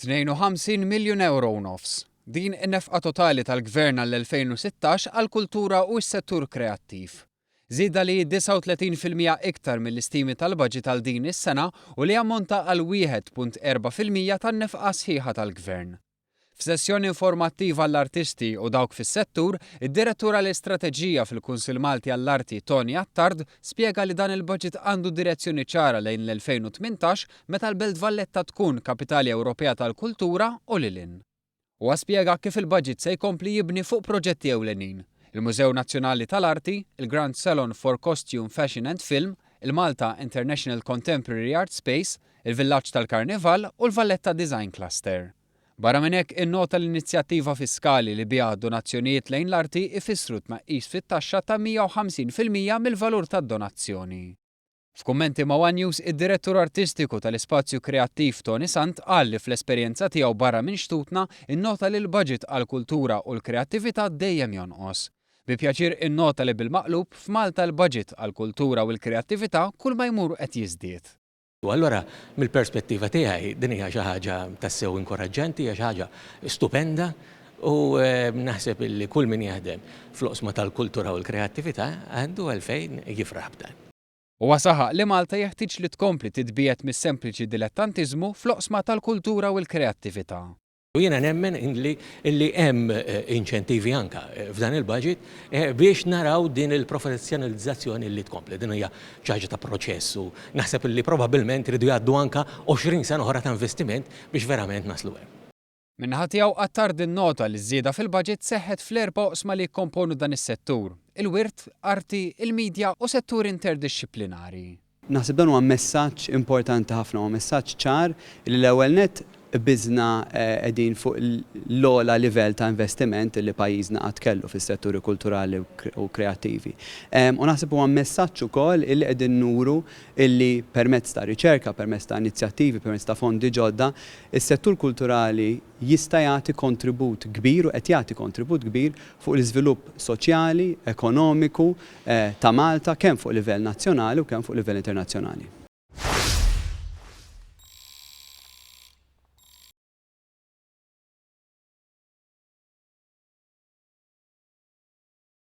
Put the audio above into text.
52 miljun euro u nofs. Din in-nefqa totali tal-Gvern għall-2016 għall-kultura u s-settur kreattiv. Żieda li 39% iktar mill-istimi tal-baġit għal din is-sena u li ammonta għal 1.4% tan-nefqa sħiħa tal-Gvern. F'sessjoni informattiva għall-artisti u dawk fis-settur, id-direttur għall-istrateġija fil-Kunsill Malti għall-Arti Tony Attard spjega li dan il-baġit għandu direzzjoni ċara lejn l-2018 meta l-Belt Valletta tkun kapitali Ewropea tal-Kultura u lilin. Huwa spjega kif il-baġit se jkompli jibni fuq proġetti ewlenin: il-Mużew Nazzjonali tal-Arti, il-Grand Salon for Costume, Fashion and Film, il-Malta International Contemporary Art Space, il-Villaġġ tal-Karnival u l-Valletta Design Cluster. Barra minn hekk innota l-inizjattiva fiskali li biha donazzjonijiet lejn l-arti ifissru tnaqqis fit-taxxa ta' 150% mill-valur tad-donazzjoni. F'kummenti ma' One News, id-direttur artistiku tal-Ispazju Kreattiv Tony Sant qal li fl-esperjenza tiegħu barra minn xtutna innota li l-baġit għall-kultura u l-kreattività dejjem jonqos. Bi pjaċir innota li bil-maqlub f'Malta l-baġit għall-kultura u l-kreattività kull ma jmur qed jiżdied. U allura mill-perspettiva tiegħi din hija xi ħaġa tassew inkoraġġanti, hija xi ħaġa stupenda u naħseb li kull min jaħdem fl-oqsma tal-kultura u l-kreattività għandu għalfejn jifraħ b'dan. Huwa saħaq li Malta jeħtieġ li tkompli titbiet mis-sempliċi dilettantiżmu fl-oqsma tal-kultura u l-kreattività. U jiena nemmen illi hemm inċentivi anke f'dan il-budget biex naraw din il-professjonalizzazzjoni li tkompli. Din hija xi ħaġa ta' proċess u naħseb illi probabbilment iridu jgħaddu anke 20 sena oħra ta' investiment biex verament naslu hemm. Min-naħa tiegħu Attard innota li żieda fil-baġit seħħet fl-erba' oqsma li jkomponu dan is-settur: il-wirt, arti, il-midja u settur interdixxiplinari. Naħseb dan huwa messaġġ importanti ħafna, huwa messaġġ ċar li l-ewwel nett biżna qegħdin fuq l-ogħla livell ta' investiment li pajjiżna qatt kellu fis-setturi kulturali u kreattivi. U naħseb huwa messaġġ ukoll illi qegħdin nuru illi permezz ta' riċerka, permezz ta' inizjattivi, permezz ta' fondi ġodda, is-settur kulturali jista' jagħti kontribut kbir u qed jagħti kontribut kbir fuq l-iżvilupp soċjali, ekonomiku ta' Malta kemm fuq livell nazzjonali u kemm fuq livell internazzjonali.